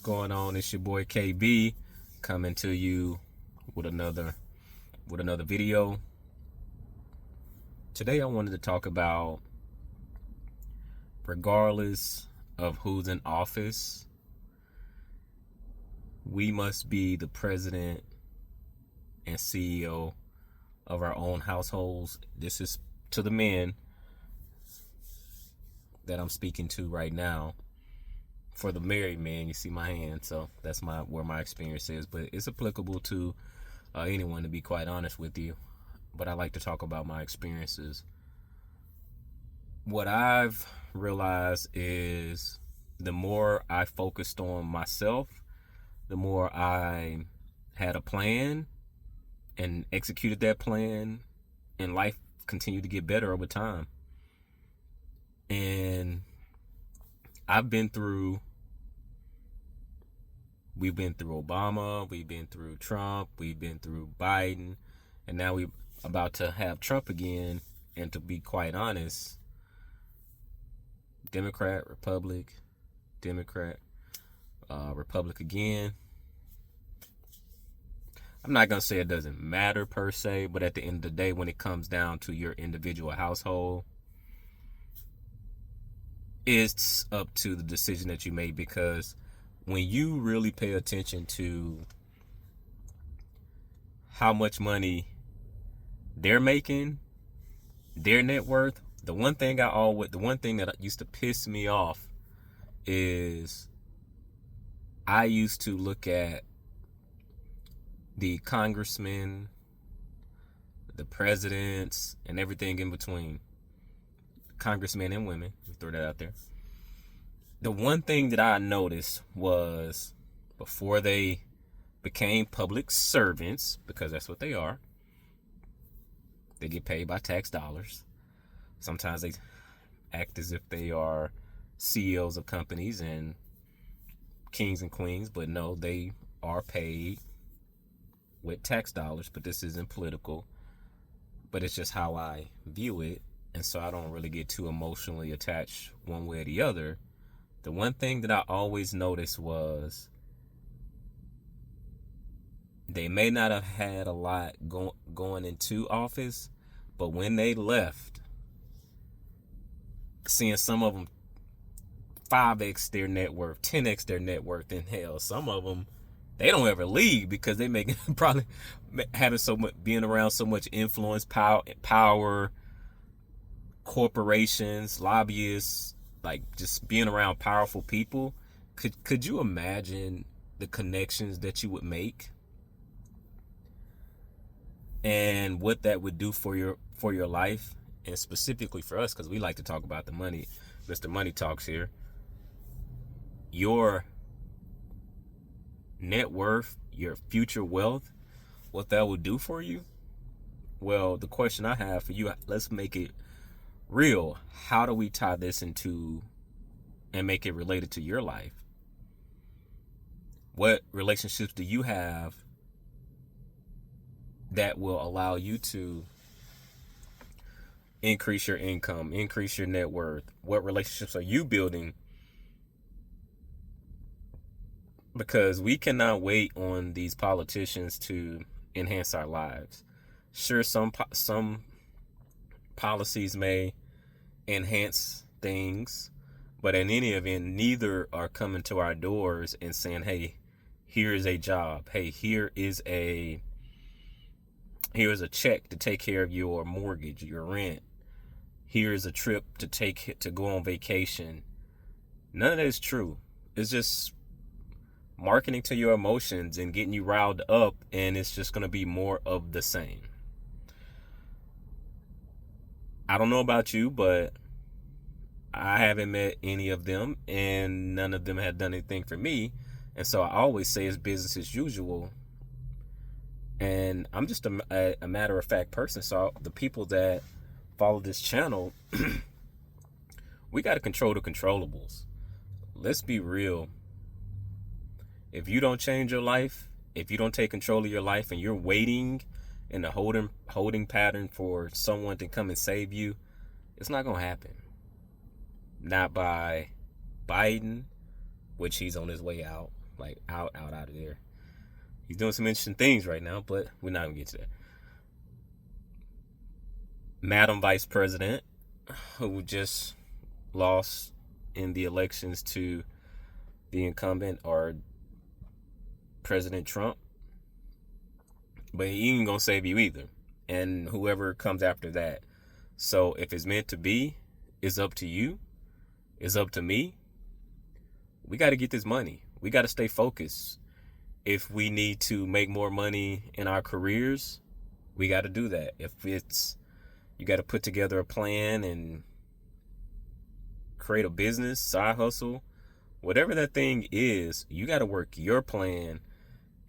going on? It's your boy KB coming to you with another video. Today I wanted to talk about, regardless of who's in office, we must be the president and CEO of our own households. This is to the men that I'm speaking to right now. For the married man, you see my hand, so that's where my experience is, but it's applicable to anyone, to be quite honest with you. But I like to talk about my experiences. What I've realized is the more I focused on myself, the more I had a plan and executed that plan, and life continued to get better over time. And we've been through Obama, we've been through Trump, we've been through Biden, and now we're about to have Trump again. And to be quite honest, Democrat, Republic again. I'm not going to say it doesn't matter per se, but at the end of the day, when it comes down to your individual household, it's up to the decision that you make. Because when you really pay attention to how much money they're making, their net worth, the one thing that used to piss me off is I used to look at the congressmen, the presidents, and everything in between, congressmen and women, throw that out there. The one thing that I noticed was, before they became public servants, because that's what they are, they get paid by tax dollars. Sometimes they act as if they are CEOs of companies and kings and queens, but no, they are paid with tax dollars. But this isn't political, but it's just how I view it. And so I don't really get too emotionally attached one way or the other. The one thing that I always noticed was, they may not have had a lot going into office, but when they left, seeing some of them 5x their net worth, 10x their net worth, and hell, some of them, they don't ever leave because they make probably having so much, being around so much influence, power, corporations, lobbyists, like just being around powerful people. Could you imagine the connections that you would make, and what that would do for your life? And specifically for us, because we like to talk about the money. Mr. Money Talks here. Your net worth, your future wealth, what that would do for you. Well, the question I have for you, let's make it real. How do we tie this into and make it related to your life? What relationships do you have that will allow you to increase your income, increase your net worth? What relationships are you building? Because we cannot wait on these politicians to enhance our lives. Sure, some policies may enhance things, but in any event, neither are coming to our doors and saying, hey, here is a job. Hey, here is a check to take care of your mortgage, your rent. Here is a trip to go on vacation. None of that is true. It's just marketing to your emotions and getting you riled up, and it's just going to be more of the same. I don't know about you, but I haven't met any of them, and none of them have done anything for me. And so I always say it's business as usual. And I'm just a matter of fact person. So the people that follow this channel, we got to control the controllables. Let's be real. If you don't change your life, if you don't take control of your life, and you're waiting in a holding pattern for someone to come and save you, it's not going to happen. Not by Biden, which he's on his way out. like out of there. He's doing some interesting things right now, but we're not gonna get to that. Madam Vice President, who just lost in the elections to the incumbent, or President Trump, but he ain't gonna save you either, and whoever comes after that. So if it's meant to be, it's up to you. It's up to me. We got to get this money. We got to stay focused. If we need to make more money in our careers, we got to do that. If it's, you got to put together a plan and create a business, side hustle, whatever that thing is, you got to work your plan,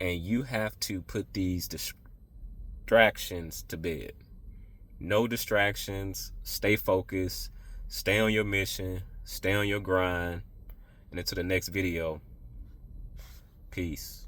and you have to put these distractions to bed. No distractions. Stay focused. Stay on your mission. Stay on your grind. And until the next video, peace.